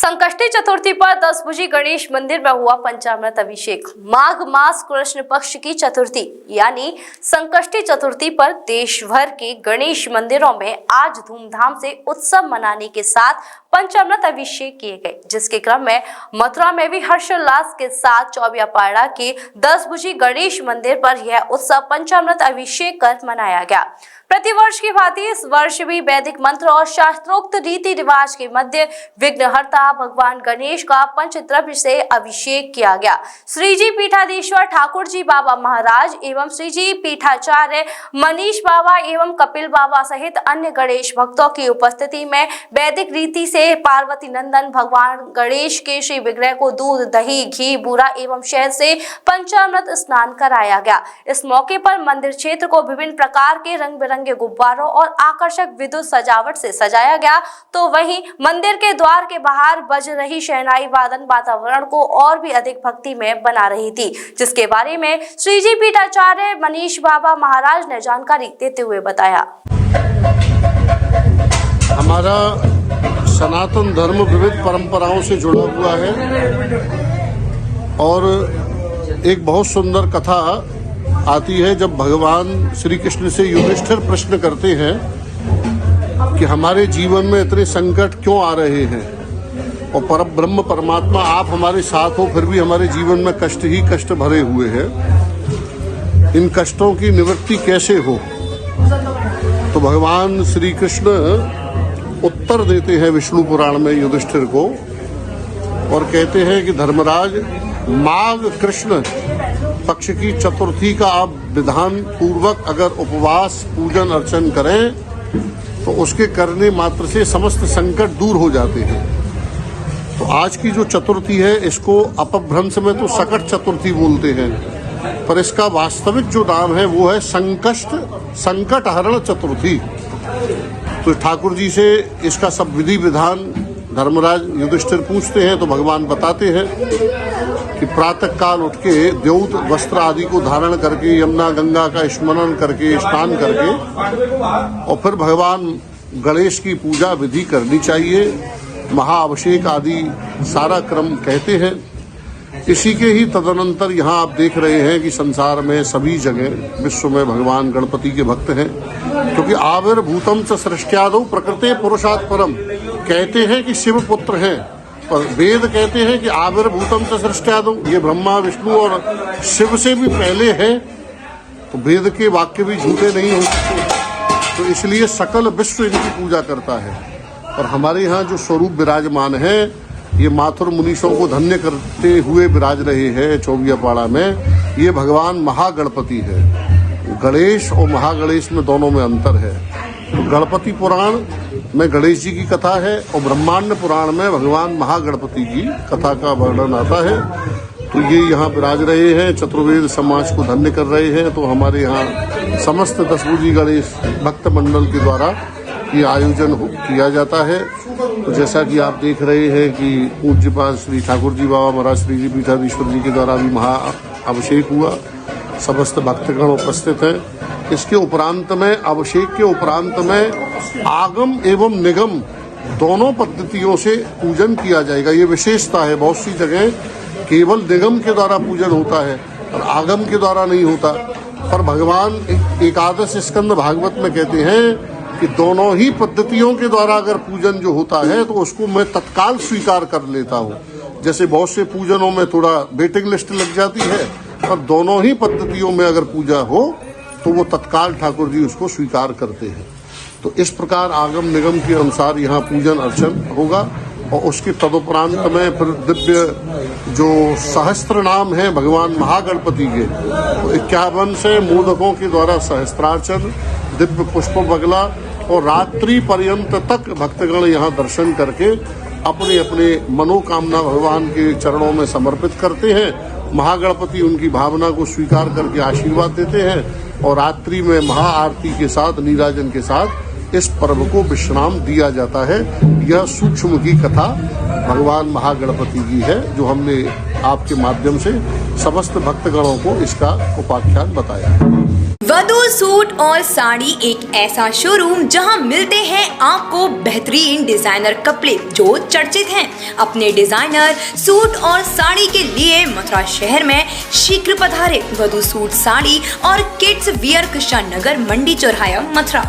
संकष्टी चतुर्थी पर 10 भुजी गणेश मंदिर में हुआ पंचामृत अभिषेक। माघ मास कृष्ण पक्ष की चतुर्थी यानी संकष्टी चतुर्थी पर देश भर के गणेश मंदिरों में आज धूमधाम से उत्सव मनाने के साथ पंचामृत अभिषेक किए गए, जिसके क्रम में मथुरा में भी हर्षोल्लास के साथ चौबियापाड़ा के 10 भुजी गणेश मंदिर पर यह उत्सव पंचामृत अभिषेक कर मनाया गया। प्रतिवर्ष की भांति इस वर्ष भी वैदिक मंत्र और शास्त्रोक्त रीति रिवाज के मध्य विघ्नहर्ता भगवान गणेश का पंचद्रव्य से अभिषेक किया गया। श्रीजी पीठाधीश्वर ठाकुर जी बाबा महाराज एवं श्रीजी पीठाचार्य मनीष बाबा एवं कपिल बाबा सहित अन्य गणेश भक्तों की उपस्थिति में वैदिक रीति से पार्वती नंदन भगवान गणेश के श्री विग्रह को दूध, दही, घी, बूरा एवं शहद से पंचामृत स्नान कराया गया। इस मौके पर मंदिर क्षेत्र को विभिन्न प्रकार के रंग बिरंगे गुब्बारों और आकर्षक विद्युत सजावट से सजाया गया, तो वहीं मंदिर के द्वार के बाहर बज रही शहनाई वादन वातावरण को और भी अधिक भक्ति में बना रही थी, जिसके बारे में श्रीजी पीठाचार्य मनीष बाबा महाराज ने जानकारी देते हुए बताया। हमारा सनातन धर्म विविध परंपराओं से जुड़ा हुआ है और एक बहुत सुंदर कथा आती है जब भगवान श्री कृष्ण से युधिष्ठिर प्रश्न करते हैं कि हमारे जीवन में इतने संकट क्यों आ रहे हैं और परब्रह्म परमात्मा आप हमारे साथ हो, फिर भी हमारे जीवन में कष्ट ही कष्ट भरे हुए हैं, इन कष्टों की निवृत्ति कैसे हो। तो भगवान श्री कृष्ण उत्तर देते हैं विष्णु पुराण में युधिष्ठिर को और कहते हैं कि धर्मराज, माघ कृष्ण पक्ष की चतुर्थी का आप विधान पूर्वक अगर उपवास पूजन अर्चन करें तो उसके करने मात्र से समस्त संकट दूर हो जाते हैं। तो आज की जो चतुर्थी है इसको अपभ्रंश में तो सकट चतुर्थी बोलते हैं, पर इसका वास्तविक जो नाम है वो है संकट हरण चतुर्थी। तो ठाकुर जी से इसका सब विधि विधान धर्मराज युधिष्ठिर पूछते हैं तो भगवान बताते हैं कि प्रातः काल उठ के द्योत वस्त्र आदि को धारण करके यमुना गंगा का स्मरण करके स्नान करके और फिर भगवान गणेश की पूजा विधि करनी चाहिए। महाअभिषेक आदि सारा क्रम कहते हैं। इसी के ही तदनंतर यहाँ आप देख रहे हैं कि संसार में सभी जगह विश्व में भगवान गणपति के भक्त हैं, क्योंकि आविर्भूतम च सृष्ट्यादौ प्रकृते पुरुषात् परम कहते हैं कि शिव पुत्र हैं, और वेद कहते हैं कि आविर्भूतम च सृष्ट्यादौ, ये ब्रह्मा विष्णु और शिव से भी पहले है, तो वेद के वाक्य भी झूठे नहीं हो सकते। तो इसलिए सकल विश्व इनकी पूजा करता है। और हमारे यहाँ जो स्वरूप विराजमान है ये माथुर मुनीषों को धन्य करते हुए विराज रहे हैं चौबियापाड़ा में, ये भगवान महागणपति है। गणेश और महागणेश में दोनों में अंतर है। तो गणपति पुराण में गणेश जी की कथा है और ब्रह्मांड पुराण में भगवान महागणपति की कथा का वर्णन आता है। तो ये यहाँ विराज रहे हैं, चतुर्वेद समाज को धन्य कर रहे हैं। तो हमारे यहाँ समस्त 10 भुजी गणेश भक्त मंडल के द्वारा ये आयोजन किया जाता है। तो जैसा कि आप देख रहे हैं कि पूज्यपाद श्री ठाकुर जी बाबा महाराज श्री जी पीठाधीश्वर जी के द्वारा भी महाअभिषेक हुआ, समस्त भक्तगण उपस्थित हैं। इसके उपरांत में अभिषेक के उपरांत में आगम एवं निगम दोनों पद्धतियों से पूजन किया जाएगा। ये विशेषता है, बहुत सी जगह केवल निगम के द्वारा पूजन होता है और आगम के द्वारा नहीं होता। पर भगवान एकादश स्कंद भागवत में कहते हैं कि दोनों ही पद्धतियों के द्वारा अगर पूजन जो होता है तो उसको मैं तत्काल स्वीकार कर लेता हूँ। जैसे बहुत से पूजनों में थोड़ा वेटिंग लिस्ट लग जाती है, पर दोनों ही पद्धतियों में अगर पूजा हो तो वो तत्काल ठाकुर जी उसको स्वीकार करते हैं। तो इस प्रकार आगम निगम के अनुसार यहाँ पूजन अर्चन होगा और उसके तदुपरांत में फिर दिव्य जो सहस्त्र नाम है भगवान महागणपति के, तो 51 से मोदकों के द्वारा सहस्त्रार्चन, दिव्य पुष्प बगला और रात्रि पर्यंत तक भक्तगण यहाँ दर्शन करके अपने अपने मनोकामना भगवान के चरणों में समर्पित करते हैं। महागणपति उनकी भावना को स्वीकार करके आशीर्वाद देते हैं और रात्रि में महाआरती के साथ नीराजन के साथ इस पर्व को विश्राम दिया जाता है। यह सूक्ष्म की कथा भगवान महागणपति की है जो हमने आपके माध्यम से समस्त भक्तगणों को इसका उपाख्यान बताया। वधू सूट और साड़ी एक ऐसा शोरूम जहां मिलते हैं आपको बेहतरीन डिजाइनर कपड़े जो चर्चित हैं। अपने डिजाइनर सूट और साड़ी के लिए मथुरा शहर में शीघ्र पधारे। वधू सूट साड़ी और किड्स वियर कृष्णा नगर मंडी चौराहा मथुरा।